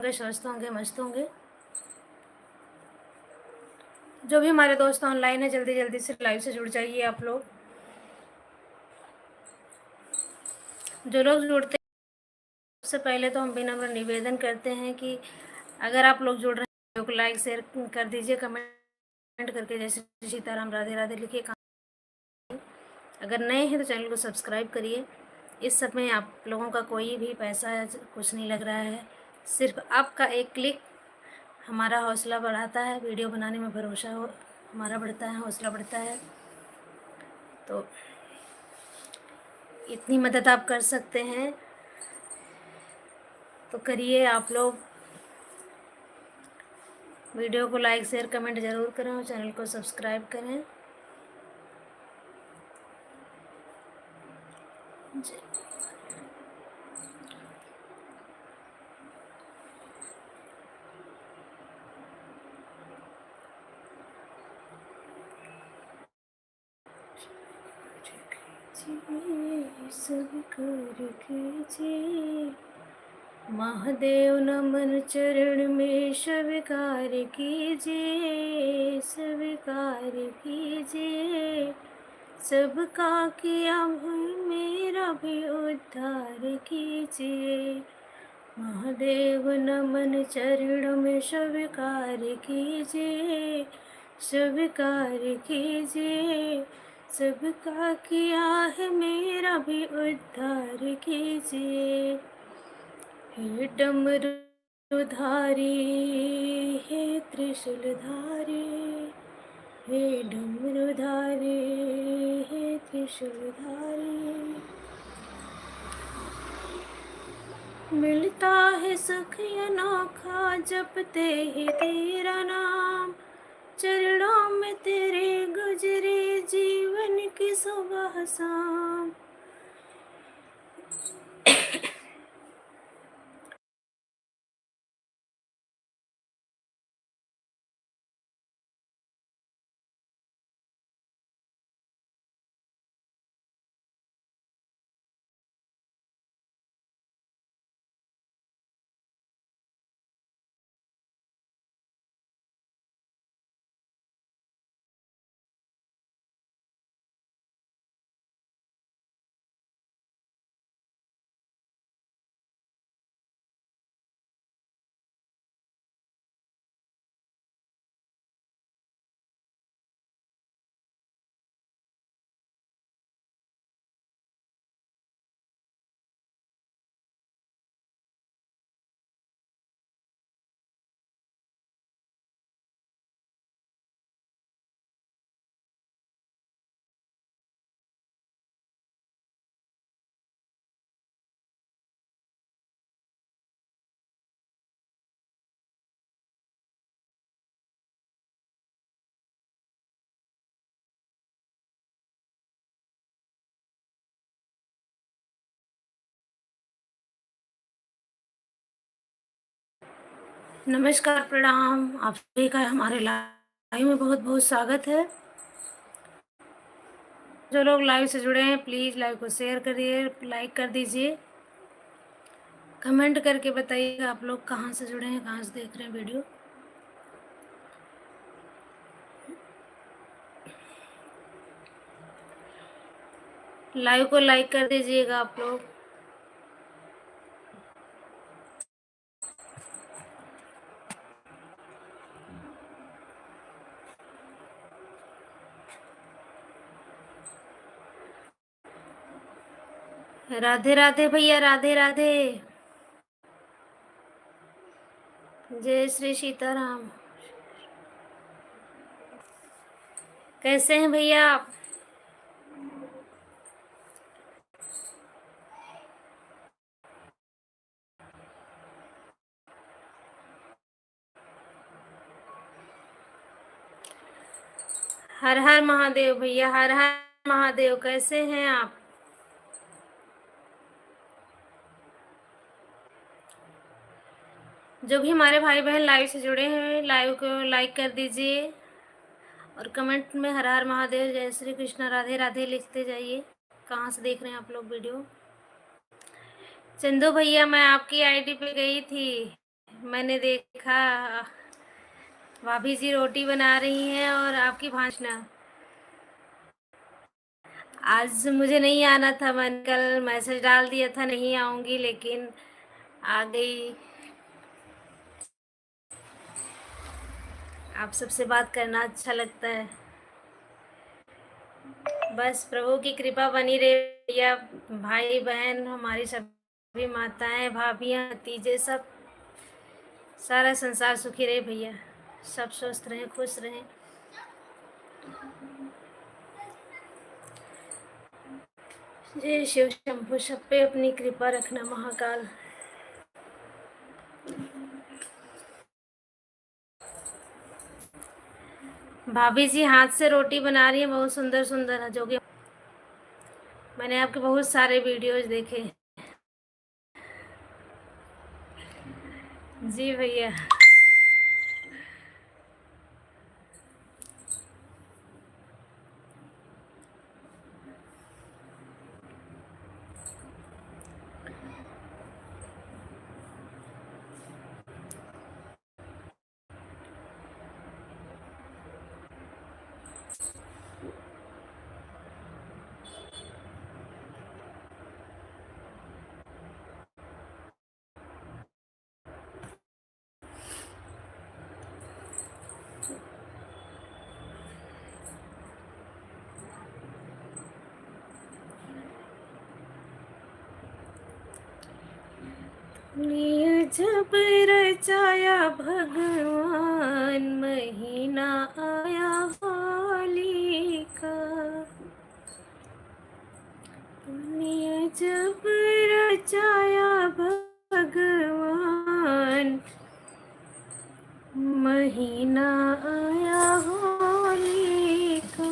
स्वस्थ होंगे, मस्त होंगे। जो भी हमारे दोस्त ऑनलाइन है जल्दी जल्दी से लाइव से जुड़ जाइए आप लोग। जो लोग जुड़ते हैं सबसे पहले तो हम विनम्र निवेदन करते हैं कि अगर आप लोग जुड़ रहे हैं वीडियो को लाइक शेयर कर दीजिए, कमेंट करके जैसे सीताराम राधे राधे लिखिए। अगर नए हैं तो चैनल को सब्सक्राइब करिए। इस समय आप लोगों का कोई भी पैसा कुछ नहीं लग रहा है, सिर्फ आपका एक क्लिक हमारा हौसला बढ़ाता है, वीडियो बनाने में भरोसा हो हमारा बढ़ता है, हौसला बढ़ता है। तो इतनी मदद आप कर सकते हैं तो करिए आप लोग। वीडियो को लाइक शेयर कमेंट ज़रूर करें और चैनल को सब्सक्राइब करें। स्वीकार कीजिए महादेव नमन चरण में, स्वीकार कीजिए, स्वीकार कीजिए। सबका किया मेरा भी उद्धार कीजिए। महादेव नमन चरण में, स्वीकार कीजिए, स्वीकार कीजिए। सबका किया है मेरा भी उद्धार कीजिए। हे डमरूधारी, हे त्रिशूलधारी, हे डमरूधारी, हे त्रिशूलधारी। मिलता है सुख अनोखा जपते ही तेरा नाम। चरणों में तेरे गुजरे जीवन की सुबह शाम। नमस्कार, प्रणाम। आप सभी का हमारे लाइव में बहुत बहुत स्वागत है। जो लोग लाइव से जुड़े हैं प्लीज़ लाइव को शेयर करिए, लाइक कर दीजिए, कमेंट करके बताइएगा आप लोग कहाँ से जुड़े हैं, कहाँ से देख रहे हैं वीडियो। लाइव को लाइक कर दीजिएगा आप लोग। राधे राधे भैया, राधे राधे। जय श्री सीताराम। कैसे हैं भैया आप? हर हर महादेव भैया, हर हर महादेव। कैसे हैं आप? जो भी हमारे भाई बहन लाइव से जुड़े हैं लाइव को लाइक कर दीजिए और कमेंट में हर हर महादेव, जय श्री कृष्ण, राधे राधे लिखते जाइए। कहाँ से देख रहे हैं आप लोग वीडियो? चंदू भैया, मैं आपकी आईडी पे गई थी, मैंने देखा भाभी जी रोटी बना रही हैं और आपकी भांजना। आज मुझे नहीं आना था, मैंने कल मैसेज डाल दिया था नहीं आऊँगी, लेकिन आ गई। आप सबसे बात करना अच्छा लगता है। बस प्रभु की कृपा बनी रहे भैया, भाई बहन, हमारी सभी माताएं, भाभियां, भतीजे, सब सारा संसार सुखी रहे भैया। सब स्वस्थ रहें, खुश रहें। जय शिव शंभु, सब पे अपनी कृपा रखना महाकाल। भाभी जी हाथ से रोटी बना रही है, बहुत सुंदर सुंदर है, जो कि मैंने आपके बहुत सारे वीडियोज देखे। जी भैया। ने जब रचाया भगवान, महीना आया होली का। ने जब रचाया भगवान, महीना आया होली का।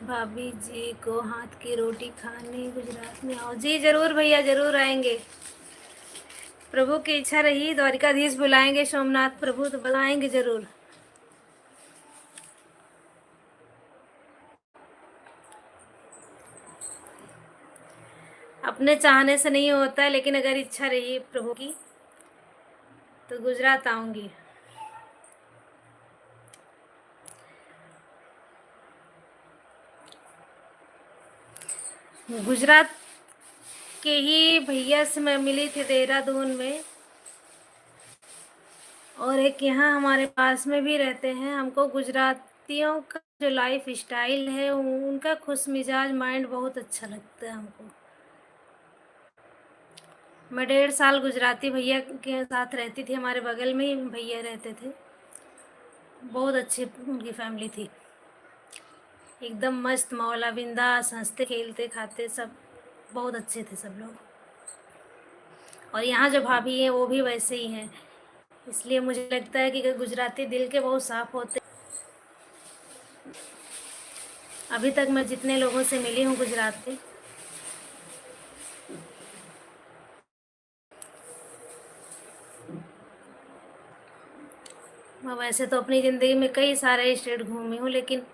भाभी जी को हाथ की रोटी खाने गुजरात में आओ। जी जरूर भैया, जरूर आएंगे। प्रभु की इच्छा रही, द्वारिकाधीश बुलाएंगे, सोमनाथ प्रभु तो बुलाएंगे जरूर। अपने चाहने से नहीं होता है, लेकिन अगर इच्छा रही प्रभु की तो गुजरात आऊंगी। गुजरात के ही भैया से मैं मिली थी देहरादून में, और एक यहाँ हमारे पास में भी रहते हैं। हमको गुजरातियों का जो लाइफ स्टाइल है, उनका खुश मिजाज माइंड बहुत अच्छा लगता है हमको। मैं 1.5 साल गुजराती भैया के साथ रहती थी, हमारे बगल में ही भैया रहते थे। बहुत अच्छी उनकी फैमिली थी, एकदम मस्त मौला, बिंदास, हंसते खेलते खाते सब, बहुत अच्छे थे सब लोग। और यहाँ जो भाभी हैं वो भी वैसे ही हैं, इसलिए मुझे लगता है कि गुजराती दिल के बहुत साफ होते। अभी तक मैं जितने लोगों से मिली हूँ गुजरात के, मैं वैसे तो अपनी ज़िंदगी में कई सारे स्टेट घूमी हूँ, लेकिन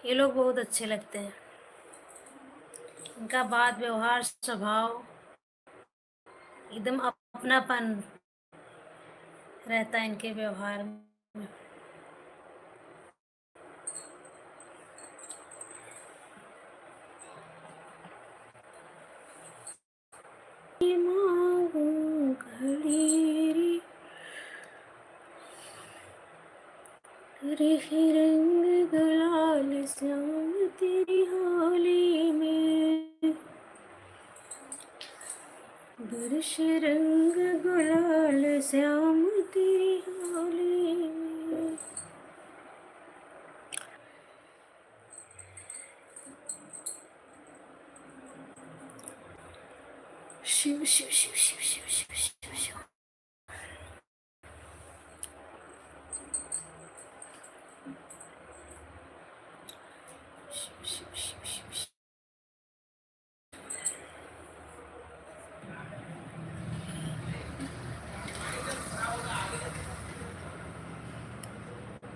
ये लोग बहुत अच्छे लगते हैं। इनका बात व्यवहार स्वभाव एकदम अपनापन रहता है इनके व्यवहार में। रंग गुलाल श्याम तेरी होली में, बरस रंग गुलाल श्याम तेरी होली में। शिव शिव शिव शिव शिव शिव शिव शिव।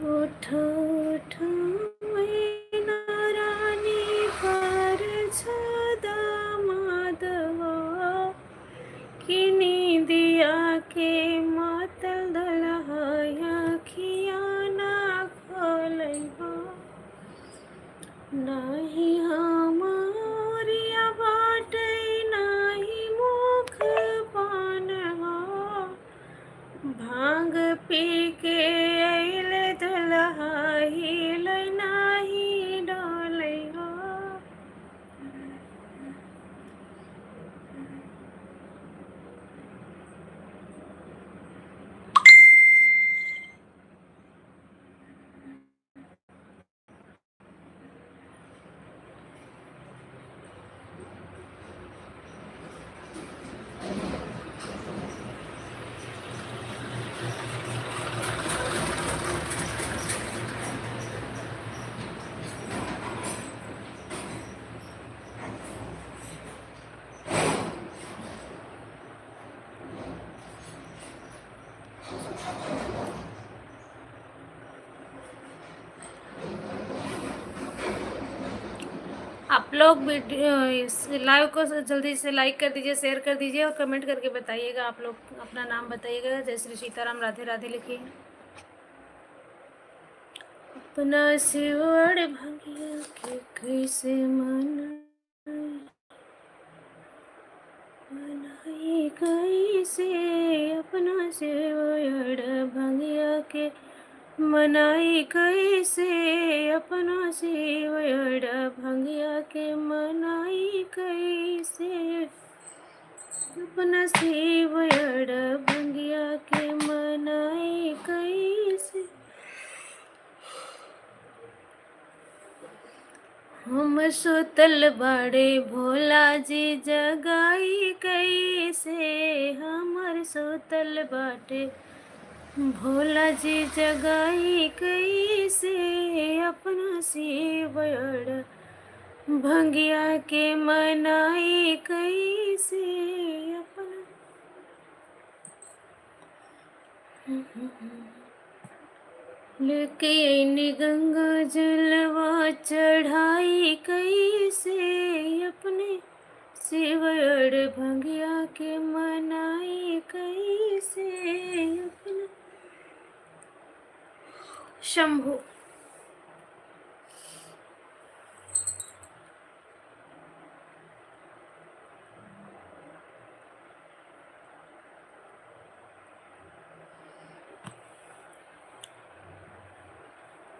उठो ठुमै नारानी पर छदा माधवा किनी दिया के मातल दलहाया खियाना खोलैहा नाही हमारिया बाटे नाही मुख पानवा भांग पी के अइले दुल्हा हिले नाही डोलैहा आप लोग वीडियो इस लाइव को जल्दी से लाइक कर दीजिए, शेयर कर दीजिए और कमेंट करके बताइएगा। आप लोग अपना नाम बताइएगा। जय श्री सीताराम, राधे राधे लिखिए। अपना सिवड़ भंगिया के कैसे मनाई कैसे अपना सिवड़ भंगिया के मनाई कैसे अपना सिवड़ भंगिया के मनाई कैसे अपना सिवड़ भंगिया के मनाई कैसे हम सुतल बड़े भोला जी जगाई कैसे हमर सुतल बाटे भोला जी जगाई कैसे अपना सिवड़ भंगिया के मनाई कैसे अपना लेके आईनी गंगा जलवा चढ़ाई कैसे अपने सिवड़ भंगिया के मनाई कैसे अपना शंभू।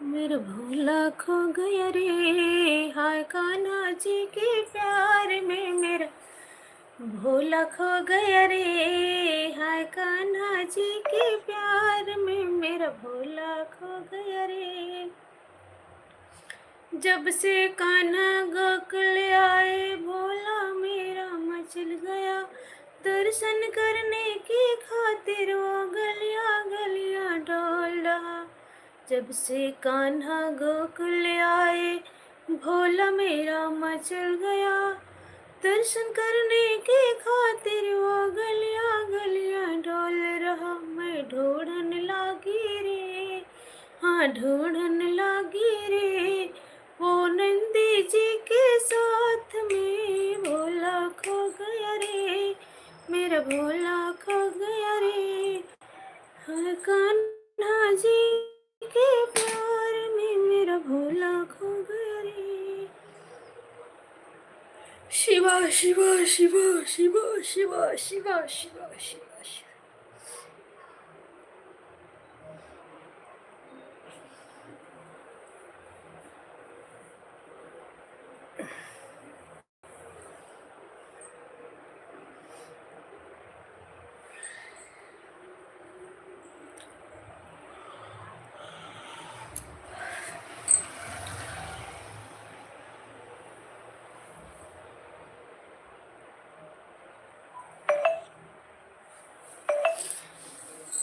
मेरा भोला खो गया रे हाय कान्हा जी के प्यार में मेरा भोला खो गया रे हाय कान्हा जी के प्यार में मेरा भोला खो गया रे जब से कान्हा गोकुल आए भोला मेरा मचल गया दर्शन करने की खातिर वो गलियां गलियां डोल रहा जब से कान्हा गोकुल आए भोला मेरा मचल गया दर्शन करने की खातिर वो गलियां गलियां डोल रहा मैं ढूंढन लागी रे हाँ ढूंढन लागी रे वो नंदी जी के साथ में भोला खो गया रे मेरा भोला खो गया रे हाँ कान्हा जी के प्यार में मेरा भोला खो गया रे शिवा शिवा शिवा शिवा शिवा शिवा शिवा शिवा शिवा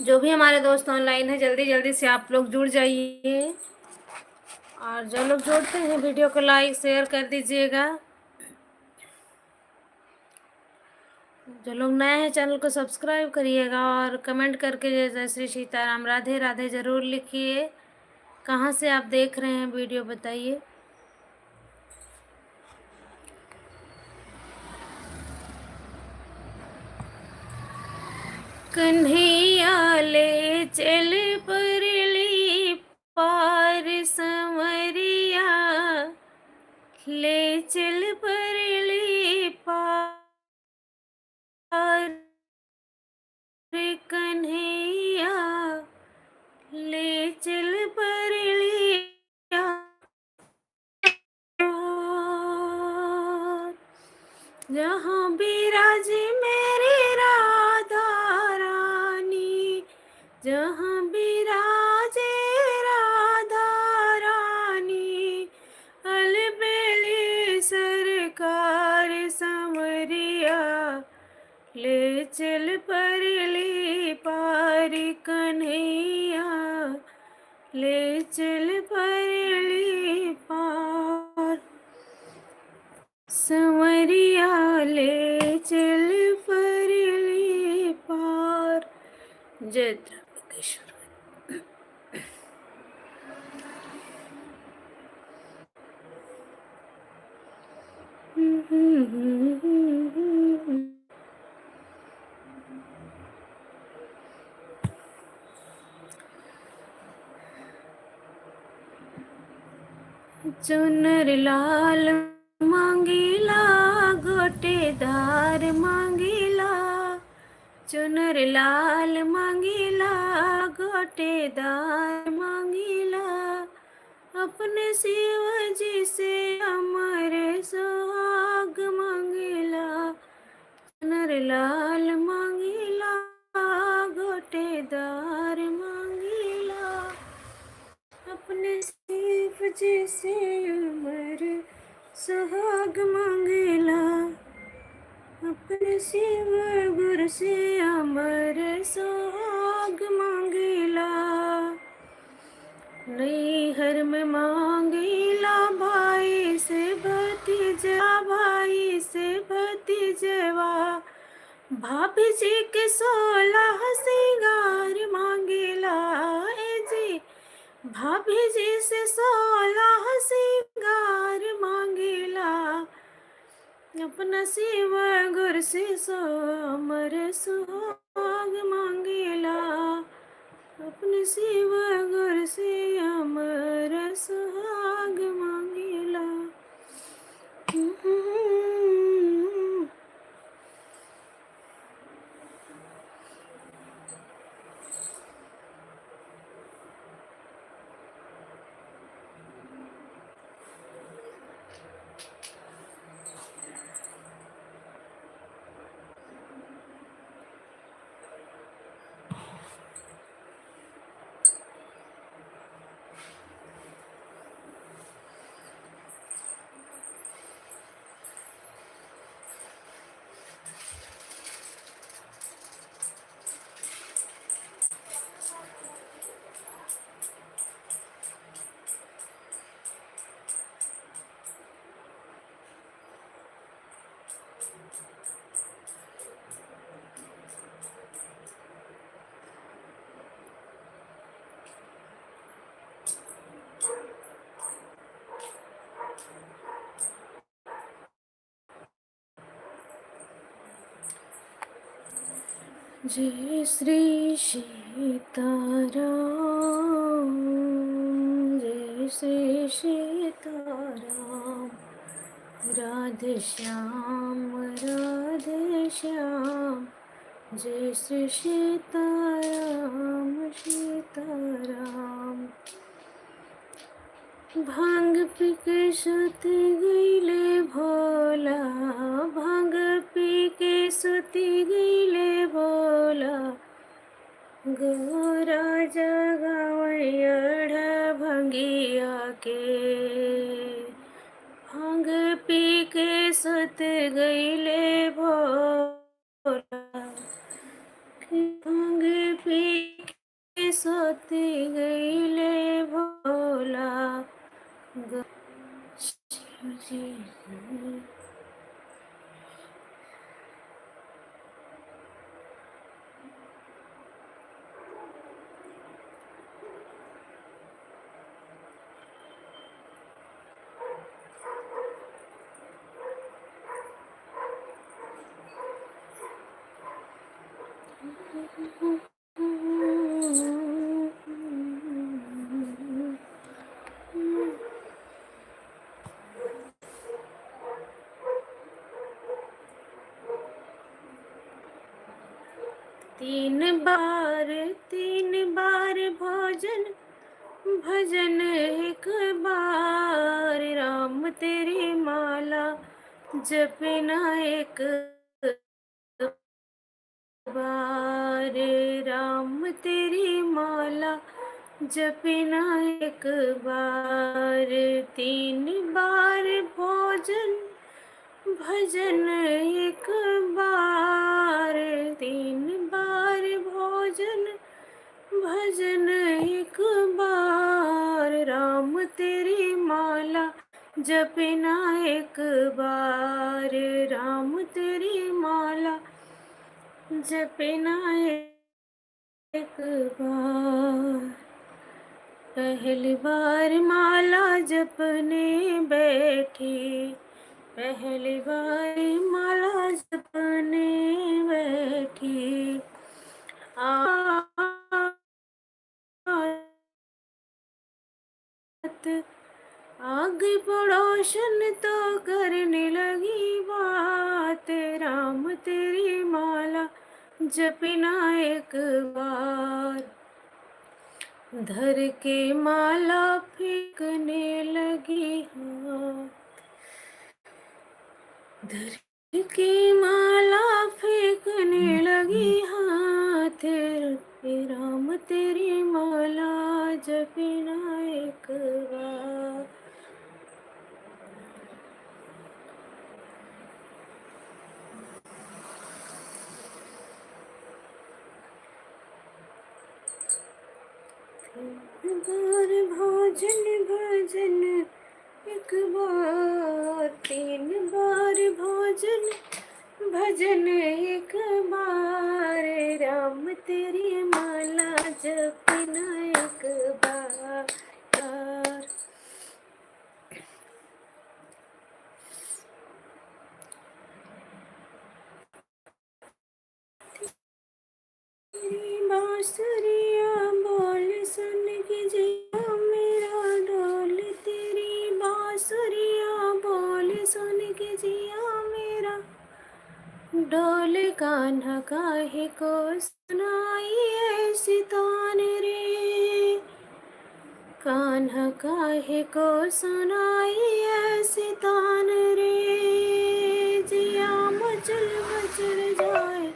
जो भी हमारे दोस्त ऑनलाइन है जल्दी जल्दी से आप लोग जुड़ जाइए और जो लोग जुड़ते हैं वीडियो को लाइक शेयर कर दीजिएगा। जो लोग नए हैं चैनल को सब्सक्राइब करिएगा और कमेंट करके जय श्री सीताराम राधे राधे ज़रूर लिखिए। कहाँ से आप देख रहे हैं वीडियो बताइए। कन्हैया ले चल परली पार संवरिया, ले चल परली पार कन्हैया, ले चल परली पार। जहाँ बिराजे मेरी राधा रानी, जहाँ बिराजे राधा रानी, अलबेली सरकार संवरिया, ले चल परली पार कन्हैया, ले चल परली पार संवरिया, ले चल परली पार। जय त्र्यंबकेश्वर। चुनर लाल मांगीला, गोटेदार मांगीला, चुनर लाल मांगीला, गोटेदार मांगीला, अपने शिव जी से अमर सुहाग मांगीला, चुनर लाल मांगीला, गोटेदार मांगीला, अपने शिव जी से अमर सुहाग मांगीला, अपने शिव गुरु से अमर सुहाग मांगीला। नैहर में मांगीला भाई से भतीजा, भाई से भतीजवा, भाभी जी के 16 सिंगार मांगीला, ए जी भाभी जी से 16 सिंगार मांगीला, अपना शिव गुरु से अमर सुहाग मांगीला, अपने शिव गुरु से अमर सुहाग मांगीला। जय श्री सीताराम, जय श्री सीताराम, राधे श्याम राधे श्याम, जय श्री सीताराम सीताराम। भांग पी के सुती गईले भोला, भांग पी के सुती गईले भोला, गोरा जगावड़ भंगिया के, भांग पी के सुत गईले भोला, भांग पी के सुत गईले भोला, शिव जी। तीन बार भोजन भजन एक बार, राम तेरी माला जपना एक बार, राम तेरी माला जपना एक बार, तीन बार भोजन भजन एक बार, तीन बार भोजन भजन एक बार, राम तेरी माला जपना एक बार, राम तेरी माला जपना एक बार। पहली बार माला जपने बैठी, पहली बार माला जपने बैठी, आगे पड़ोसन तो करने लगी बात, राम तेरी माला जपना एक बार, धर के माला फेंकने लगी हाथ, धर के माला फेंकने लगी हाथ, राम तेरी माला जपना एक बार। बार भोजन भजन एक बार, तीन बार भोजन भजन एक बार, राम तेरी माला जपना एक बार। तेरी बांसुरिया बोल सुन के जिया मेरा डोल, तेरी बांसुरिया बोल सुन के जिया मेरा डोल, कान्हा काहे को सुनाई ऐसी तान रे, कान्हा काहे को सुनाई ऐसी तान रे, जिया मचल मचल जाए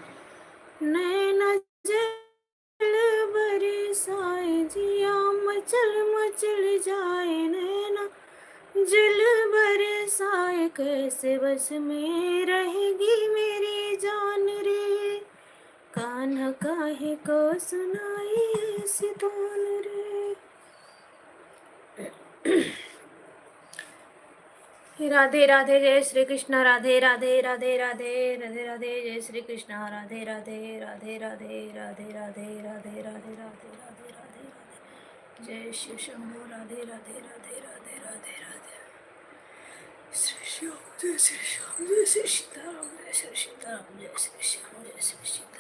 नैना जल बरसाए, जिया मचल मचल जाए नैना जल बरसाए, कैसे बस में रहेगी मेरी जान रे, कान्हा काहे को सुनाई ऐसी तान रे। राधे राधे जय श्री कृष्ण, राधे राधे राधे राधे राधे राधे जय श्री कृष्ण, राधे राधे राधे राधे राधे राधे राधे राधे राधे राधे राधे जय शिव शंभो, राधे राधे राधे राधे राधे राधे श्री श्याम जय श्री श्याम जय श्री सीताराम जय श्री सीताराम जय श्री श्याम जय श्री सीताराम।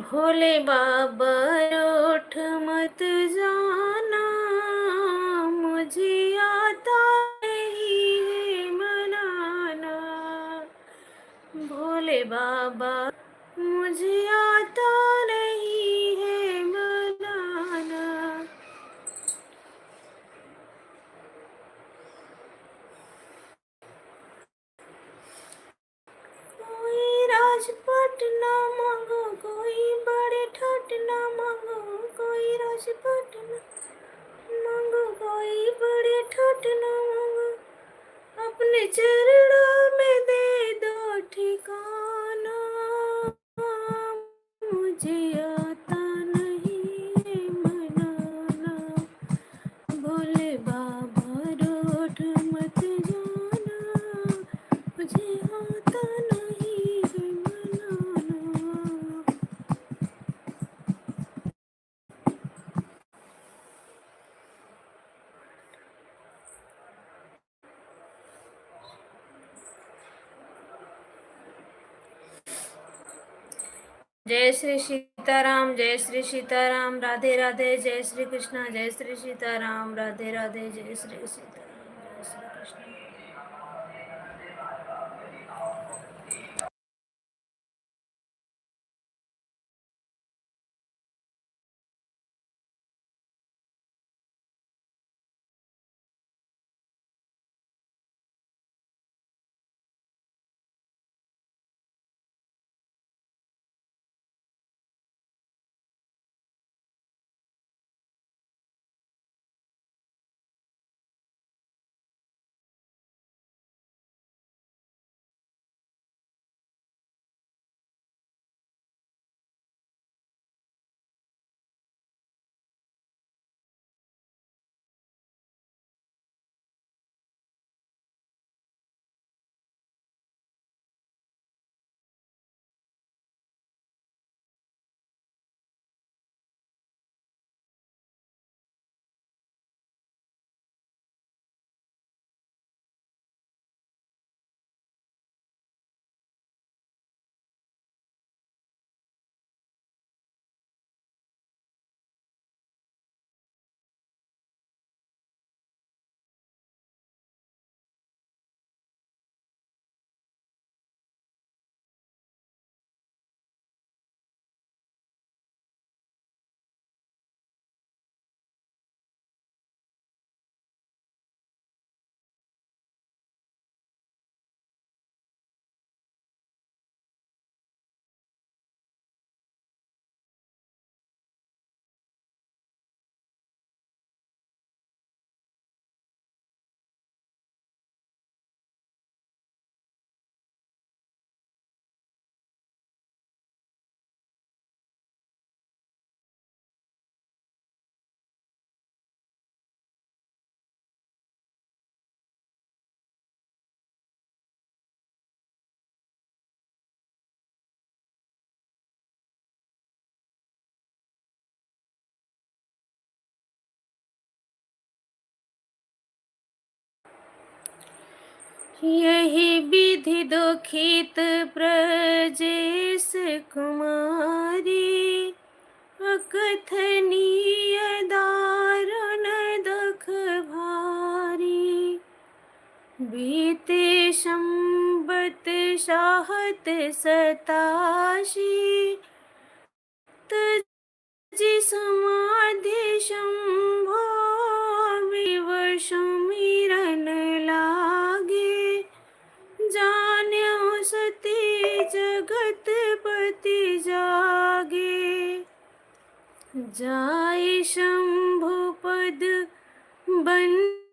भोले बाबा रूठ मत जाना, मुझे आता नहीं है मनाना, भोले बाबा मुझे आता नहीं है मनाना, कोई राजपाट ना मांगो, कोई बड़े ठाट ना मांगो, कोई राजपाट ना मांगो, कोई बड़े ठाट ना मांगो, अपने चरणों में दे दो ठिकाना, मुझे आता नहीं है मनाना, भोले बाबा रूठ मत जाना, मुझे आता नहीं है मनाना। जय श्री सीताराम, जय श्री सीताराम, राधे राधे, जय श्री कृष्णा, जय श्री सीताराम, राधे राधे, जय श्री सीताराम, जय श्री कृष्ण। यही विधि दुखित प्रजेश कुमारी, अकथनीय दारुण दुख भारी। बीते संबत साहत सतासी, तजि समाधि शंभो विवश सुमिरन लागे। जान्यो सती जगत पति जागे, जाय शंभु पद बंदन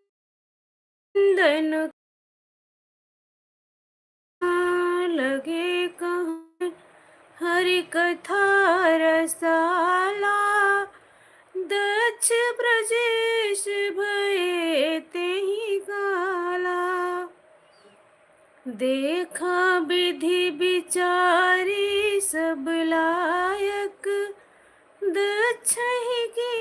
लगे कहूँ हरि कथा रसाला। दक्ष ब्रजेश भये तेहि काला, देखा विधि विचारी सब लायक। दक्ष ही की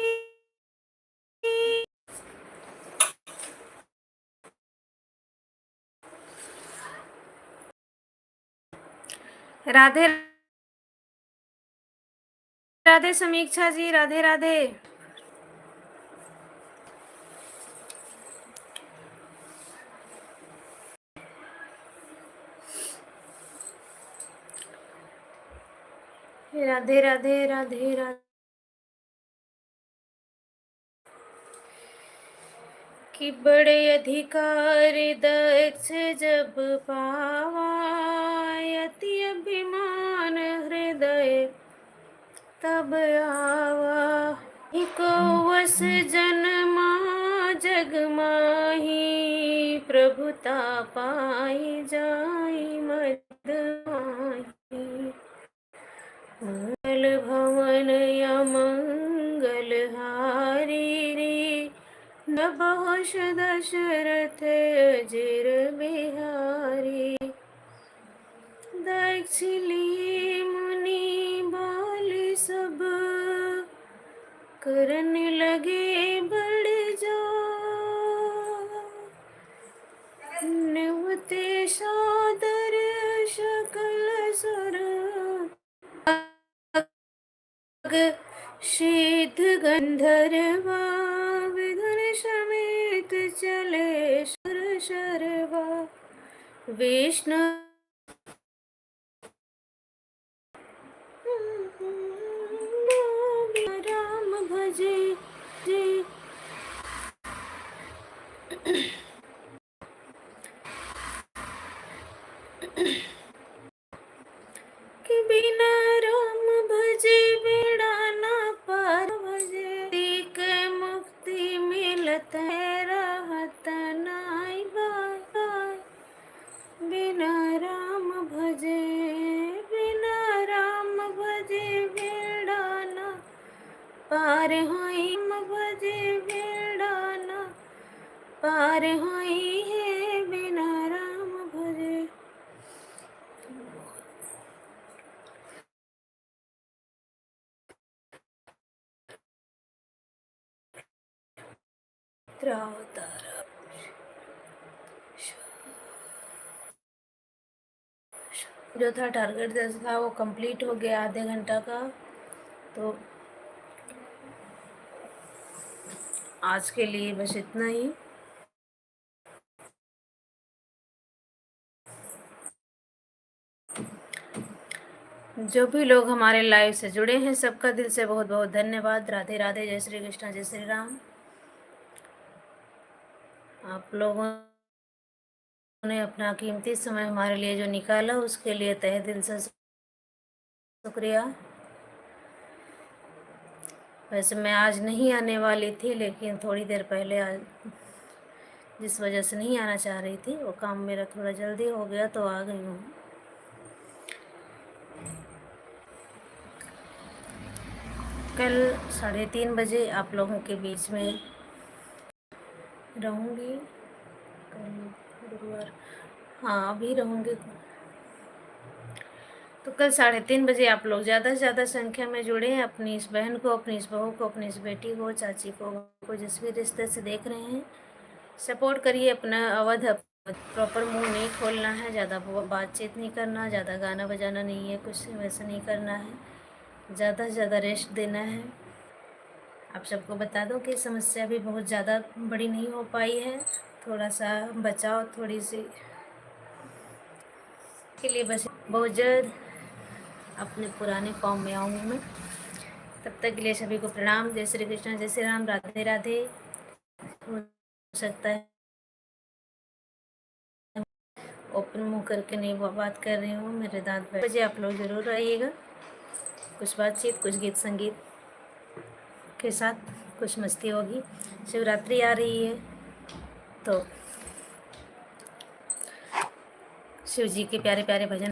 राधे राधे समीक्षा जी, राधे राधे। राधे राधे, राधे राधे। कि बड़े अधिकार दक्ष जब पावा, अति अभिमान हृदय तब आवा। को वस जन्मा जग माही, प्रभुता पाई जाई मद माही। मंगल भवन या मंगल हारी रे, नभोश दशरथ अजिर बिहारी। दक्ष लिए मुनि बाल सब, करने लगे बड़ जोर। निवते सादर सकल सुर, शीत गंधर्वा विधुर समेत चले सुर शर्वा विष्णु राम भजे जे कि बिना राम भजे बेड़ा ना पार भजे तीक मुक्ति मिलत है राहत नाई बाय बिना राम भजे बिना राम भजे बेड़ा ना पार होई भजे बेड़ा ना पार होई है बिना राम भजे। जो था टारगेट जैसा था वो कंप्लीट हो गया आधे घंटा का। तो आज के लिए बस इतना ही। जो भी लोग हमारे लाइव से जुड़े हैं सबका दिल से बहुत बहुत धन्यवाद। राधे राधे, जय श्री कृष्ण, जय श्री राम। आप लोगों ने अपना कीमती समय हमारे लिए जो निकाला उसके लिए तहे दिल से शुक्रिया। वैसे मैं आज नहीं आने वाली थी, लेकिन थोड़ी देर पहले जिस वजह से नहीं आना चाह रही थी वो काम मेरा थोड़ा जल्दी हो गया तो आ गई हूँ। कल 3:30 बजे आप लोगों के बीच में रहूँगी। कल गुरुवार, हाँ अभी रहूँगी। तो कल 3:30 बजे आप लोग ज़्यादा से ज़्यादा संख्या में जुड़े हैं। अपनी इस बहन को, अपनी इस बहू को, अपनी इस बेटी को, चाची को जिस भी रिश्ते से देख रहे हैं सपोर्ट करिए। अपना अवध प्रॉपर मुंह नहीं खोलना है, ज़्यादा बातचीत नहीं करना, ज़्यादा गाना बजाना नहीं है, कुछ वैसा नहीं करना है, ज़्यादा से ज़्यादा रेस्ट देना है। आप सबको बता दो कि समस्या भी बहुत ज़्यादा बड़ी नहीं हो पाई है, थोड़ा सा बचाव थोड़ी सी के लिए बस। बहुत जल्द अपने पुराने फॉर्म में आऊँगी मैं। तब तक के लिए सभी को प्रणाम। जय श्री कृष्ण, जय श्री राम, राधे राधे। हो सकता है ओपन मुंह करके नहीं बात कर रही हूँ, मेरे दांत बजे। आप लोग ज़रूर आइएगा, कुछ बातचीत, कुछ गीत संगीत के साथ कुछ मस्ती होगी। शिवरात्रि आ रही है तो शिव जी के प्यारे प्यारे भजन